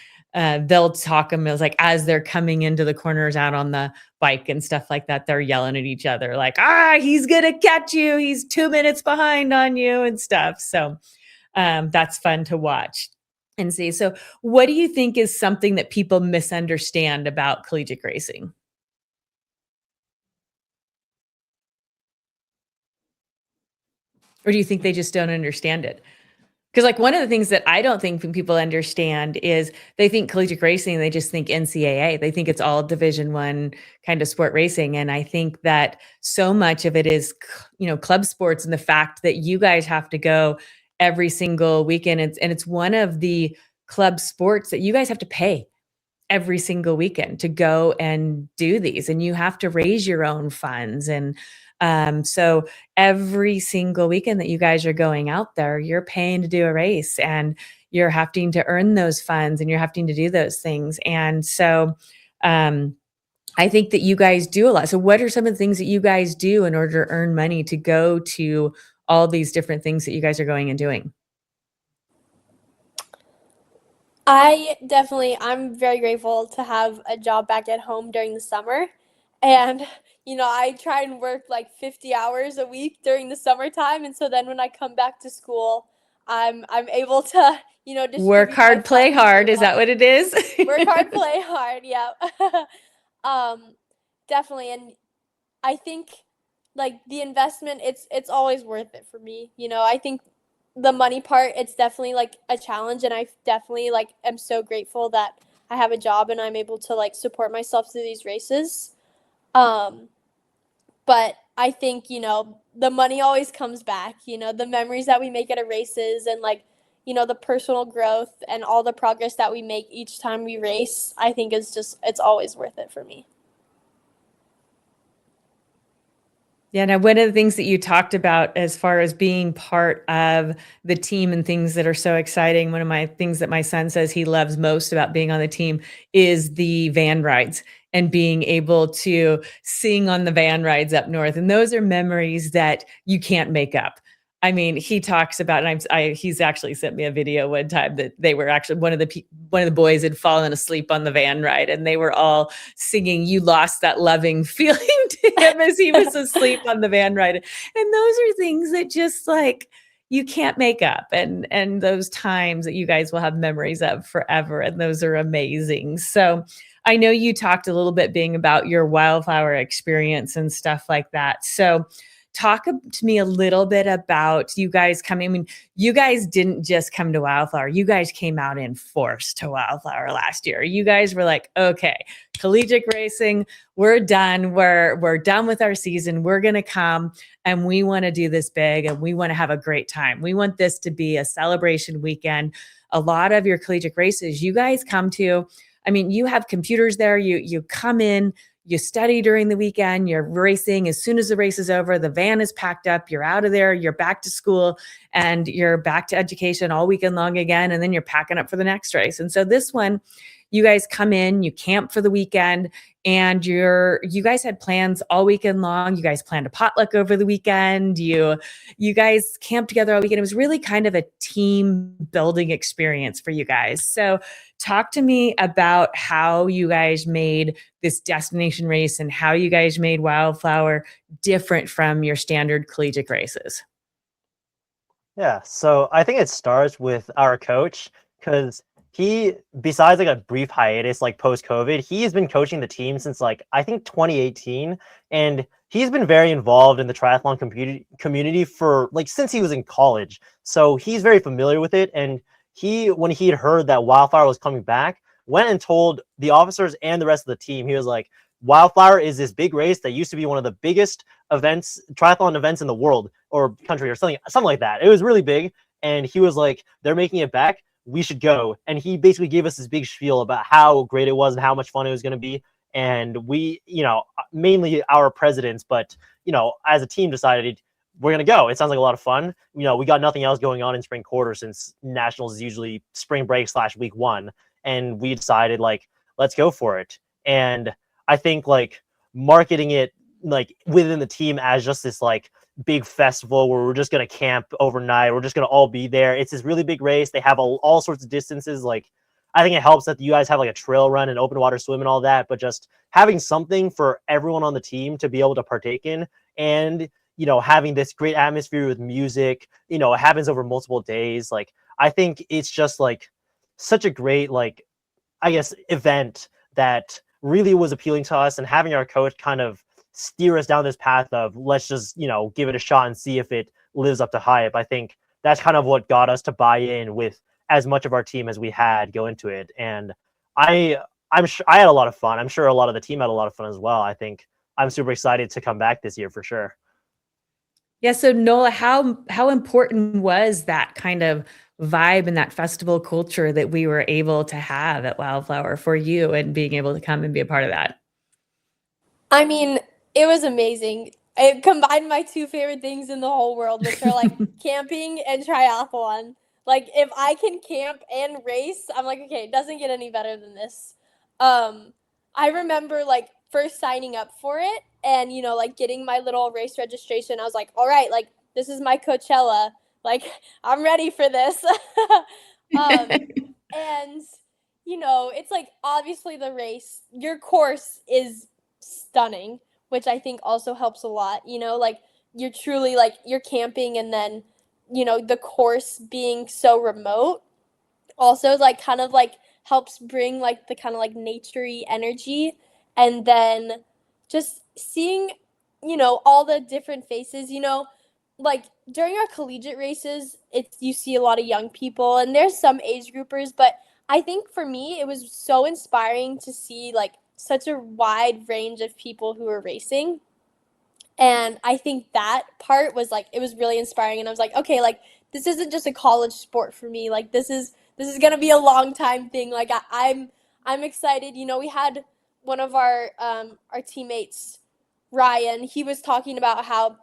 they'll talk them as they're coming into the corners out on the bike and stuff like that. They're yelling at each other like, he's gonna catch you. He's 2 minutes behind on you and stuff. So that's fun to watch and see. So, what do you think is something that people misunderstand about collegiate racing? Or do you think they just don't understand it? Because, like, one of the things that I don't think people understand is they think collegiate racing, they just think NCAA. They think it's all Division I kind of sport racing. And I think that so much of it is, club sports, and the fact that you guys have to go every single weekend. And it's one of the club sports that you guys have to pay every single weekend to go and do these, and you have to raise your own funds. And so every single weekend that you guys are going out there, you're paying to do a race, and you're having to earn those funds, and you're having to do those things. And so I think that you guys do a lot. So what are some of the things that you guys do in order to earn money to go to all these different things that you guys are going and doing? I'm very grateful to have a job back at home during the summer. And, I try and work like 50 hours a week during the summertime. And so then when I come back to school, I'm able to, Work distribute my hard, play funds hard. a Is that lot. what it is? Work hard, play hard. Yeah. um, Definitely. And I think like the investment, it's always worth it for me. I think the money part, it's definitely like a challenge, and I definitely like am so grateful that I have a job and I'm able to like support myself through these races. Um, but I think, the money always comes back, the memories that we make at a races, and like, the personal growth and all the progress that we make each time we race, I think it's always worth it for me. Yeah, now one of the things that you talked about as far as being part of the team and things that are so exciting, one of my things that my son says he loves most about being on the team is the van rides and being able to sing on the van rides up north. And those are memories that you can't make up. I mean, he talks about, and he's actually sent me a video one time that they were actually one of the boys had fallen asleep on the van ride, and they were all singing "You Lost That Loving Feeling" to him as he was asleep on the van ride. And those are things that just like you can't make up, and those times that you guys will have memories of forever, and those are amazing. So I know you talked a little bit being about your Wildflower experience and stuff like that. So talk to me a little bit about you guys coming. I mean, you guys didn't just come to Wildflower. You guys came out in force to Wildflower last year. You guys were like, okay, collegiate racing, we're done. We're done with our season. We're going to come and we want to do this big and we want to have a great time. We want this to be a celebration weekend. A lot of your collegiate races, you guys come to, I mean, you have computers there. You come in, you study during the weekend, you're racing. As soon as the race is over, the van is packed up, you're out of there, you're back to school, and you're back to education all weekend long again. And then you're packing up for the next race. And so this one, you guys come in, you camp for the weekend, and you guys had plans all weekend long. You guys planned a potluck over the weekend. You guys camped together all weekend. It was really kind of a team building experience for you guys. So talk to me about how you guys made this destination race and how you guys made Wildflower different from your standard collegiate races. Yeah, so I think it starts with our coach because he, besides like a brief hiatus like post-COVID, he has been coaching the team since like I think 2018, and he's been very involved in the triathlon community for like since he was in college. So he's very familiar with it, and when he had heard that Wildflower was coming back, went and told the officers and the rest of the team. He was like, Wildflower is this big race that used to be one of the biggest events, triathlon events in the world or country or something like that. It was really big. And he was like, they're making it back. We should go. And he basically gave us this big spiel about how great it was and how much fun it was going to be. And we, mainly our presidents, but, as a team decided we're going to go. It sounds like a lot of fun. We got nothing else going on in spring quarter since nationals is usually spring break / week 1. And we decided like, let's go for it. And I think like marketing it like within the team as just this like big festival where we're just going to camp overnight. We're just going to all be there. It's this really big race. They have all sorts of distances. Like, I think it helps that you guys have like a trail run and open water swim and all that, but just having something for everyone on the team to be able to partake in, and, having this great atmosphere with music, it happens over multiple days. Like, I think it's just like such a great, like, I guess, event that really was appealing to us, and having our coach kind of steer us down this path of let's just, give it a shot and see if it lives up to hype. I think that's kind of what got us to buy in with as much of our team as we had go into it. And I'm sure I had a lot of fun. I'm sure a lot of the team had a lot of fun as well. I think I'm super excited to come back this year for sure. Yeah. So Nola, how important was that kind of vibe and that festival culture that we were able to have at Wildflower for you and being able to come and be a part of that? I mean, it was amazing. It combined my two favorite things in the whole world, which are like camping and triathlon. Like, if I can camp and race, I'm like, okay, it doesn't get any better than this. I remember like first signing up for it and, like getting my little race registration. I was like, all right, like this is my Coachella. Like, I'm ready for this. And, it's like obviously the race, your course is stunning, which I think also helps a lot. Like you're truly like you're camping, and then the course being so remote also like kind of like helps bring like the kind of like naturey energy. And then just seeing all the different faces, like during our collegiate races, it's you see a lot of young people and there's some age groupers, but I think for me it was so inspiring to see like such a wide range of people who were racing. And I think that part was like it was really inspiring, and I was like, okay, like this isn't just a college sport for me. Like this is gonna be a long time thing. Like I'm excited. We had one of our teammates, Ryan. He was talking about how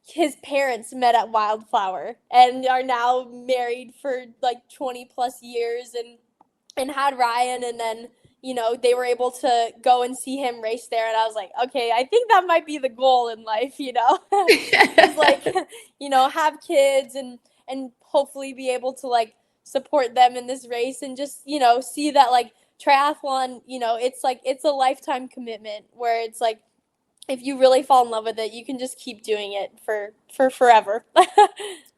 his parents met at Wildflower and are now married for like 20 plus years, and had Ryan, and then they were able to go and see him race there. And I was like, okay, I think that might be the goal in life, is like, have kids and hopefully be able to like support them in this race, and just, see that like triathlon, it's like, it's a lifetime commitment where it's like if you really fall in love with it, you can just keep doing it for forever.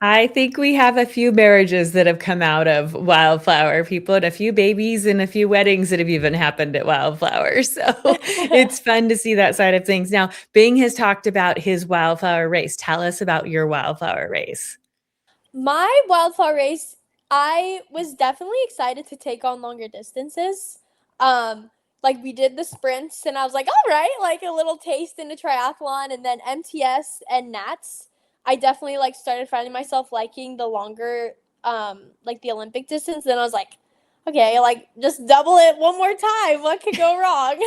I think we have a few marriages that have come out of Wildflower, people, and a few babies and a few weddings that have even happened at Wildflower. So it's fun to see that side of things. Now, Bing has talked about his Wildflower race. Tell us about your Wildflower race. My wildflower race, I was definitely excited to take on longer distances. Like we did the sprints, and I was like, all right, like a little taste into triathlon, and then MTS and Nats. I definitely like started finding myself liking the longer, like the Olympic distance. Then I was like, okay, like just double it one more time. What could go wrong?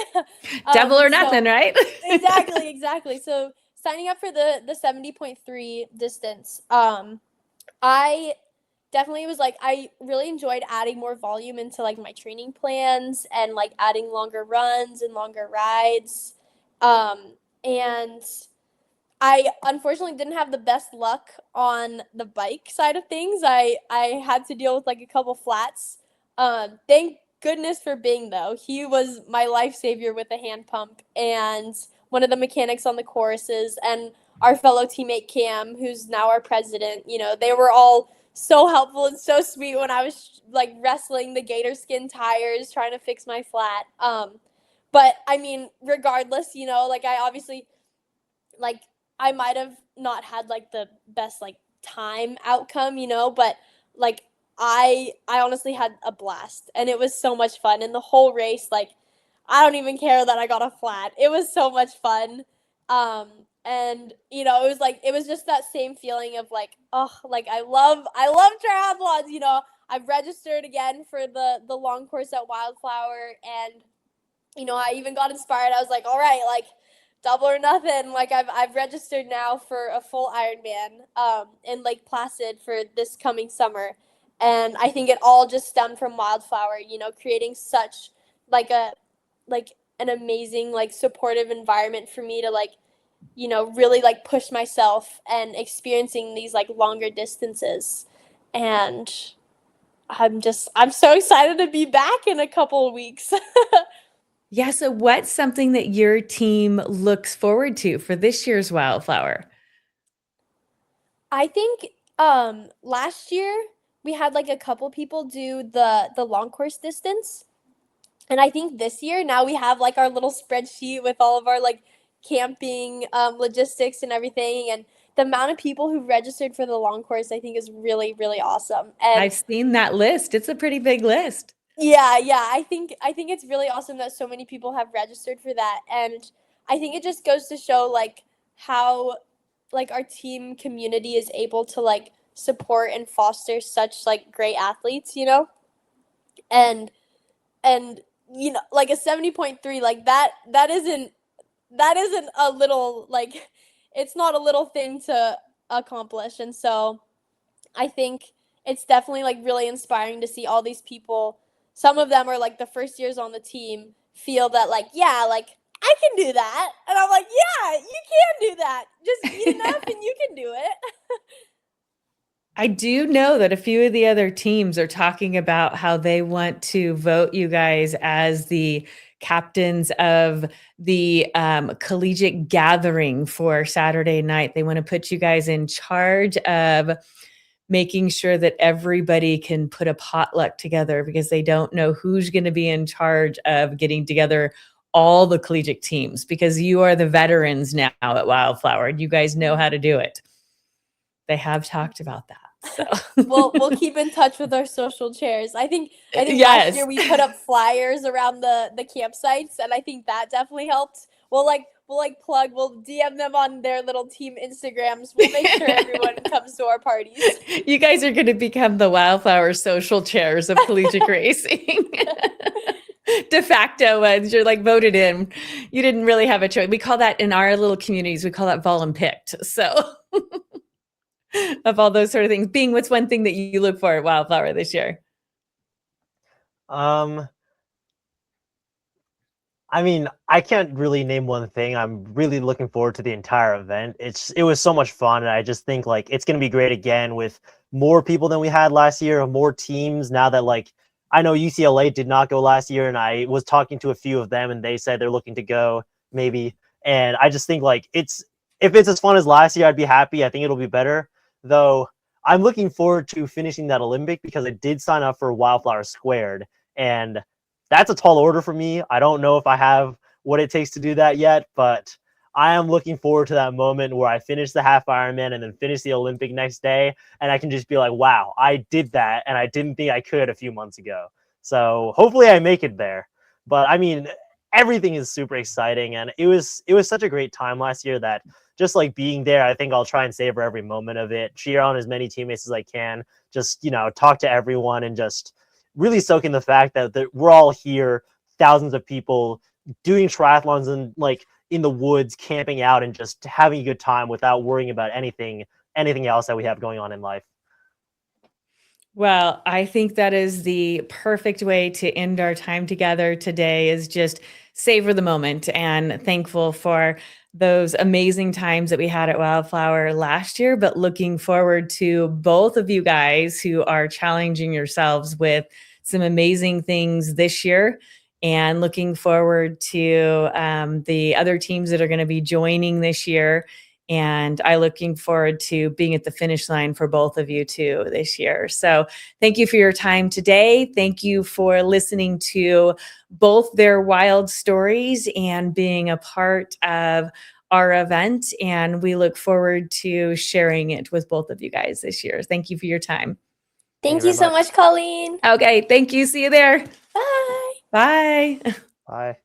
Double or So nothing, right? exactly. So signing up for the 70.3 distance, I definitely was like, I really enjoyed adding more volume into like my training plans and like adding longer runs and longer rides. And I unfortunately didn't have the best luck on the bike side of things. I had to deal with like a couple flats. Thank goodness for Bing though. He was my life savior with the hand pump, and one of the mechanics on the courses, and our fellow teammate Cam, who's now our president. You know, they were all so helpful and so sweet when I was like wrestling the gator skin tires trying to fix my flat. But I mean, regardless, you know, like I obviously like I might have not had like the best like time outcome, you know, but like I honestly had a blast, and it was so much fun, and the whole race, like I don't even care that I got a flat. It was so much fun. And you know, it was just that same feeling of like, oh, like I love triathlons, you know. I've registered again for the long course at Wildflower, and you know, I even got inspired. I was like, all right, like double or nothing. Like I've registered now for a full Ironman in Lake Placid for this coming summer. And I think it all just stemmed from Wildflower, you know, creating such like an amazing like supportive environment for me to like, you know, really like push myself and experiencing these like longer distances. And I'm so excited to be back in a couple of weeks. Yeah. So, what's something that your team looks forward to for this year's Wildflower? I think last year we had like a couple people do the long course distance. And I think this year now we have like our little spreadsheet with all of our like camping logistics and everything, and the amount of people who registered for the long course I think is really really awesome. And I've seen that list. It's a pretty big list. yeah, I think it's really awesome that so many people have registered for that, and I think it just goes to show like how like our team community is able to like support and foster such like great athletes, you know? And and you know, like a 70.3, like that isn't a little like it's not a little thing to accomplish. And so I think it's definitely like really inspiring to see all these people. Some of them are like the first years on the team, feel that like, yeah, like I can do that. And I'm like, yeah, you can do that. Just eat enough and you can do it. I do know that a few of the other teams are talking about how they want to vote you guys as the captains of the collegiate gathering for Saturday night. They want to put you guys in charge of making sure that everybody can put a potluck together, because they don't know who's going to be in charge of getting together all the collegiate teams, because you are the veterans now at Wildflower. You guys know how to do it. They have talked about that. So We'll keep in touch with our social chairs. I think last yes. year we put up flyers around the campsites, and I think that definitely helped. We'll DM them on their little team Instagrams. We'll make sure everyone comes to our parties. You guys are going to become the Wildflower social chairs of collegiate racing. De facto ones. You're like voted in. You didn't really have a choice. We call that in our little communities, we call that volunpicked. So of all those sort of things. Bing, what's one thing that you look for at Wildflower this year? I mean, I can't really name one thing. I'm really looking forward to the entire event. It was so much fun, and I just think like it's going to be great again with more people than we had last year, more teams. Now that like I know UCLA did not go last year, and I was talking to a few of them, and they said they're looking to go maybe. And I just think like if it's as fun as last year, I'd be happy. I think it'll be better. Though I'm looking forward to finishing that Olympic because I did sign up for Wildflower Squared, and that's a tall order for me. I don't know if I have what it takes to do that yet, but I am looking forward to that moment where I finish the half Ironman and then finish the Olympic next day, and I can just be like, wow, I did that, and I didn't think I could a few months ago. So hopefully I make it there. But I mean, everything is super exciting, and it was such a great time last year that just like being there, I think I'll try and savor every moment of it, cheer on as many teammates as I can, just, talk to everyone and just really soak in the fact that we're all here, thousands of people doing triathlons and like in the woods, camping out and just having a good time without worrying about anything else that we have going on in life. Well, I think that is the perfect way to end our time together today, is just savor the moment, and thankful for those amazing times that we had at Wildflower last year, but looking forward to both of you guys who are challenging yourselves with some amazing things this year, and looking forward to the other teams that are going to be joining this year. And I'm looking forward to being at the finish line for both of you too this year. So thank you for your time today. Thank you for listening to both their wild stories and being a part of our event. And we look forward to sharing it with both of you guys this year. Thank you for your time. Thank you so much, Colleen. Okay, thank you. See you there. Bye. Bye. Bye.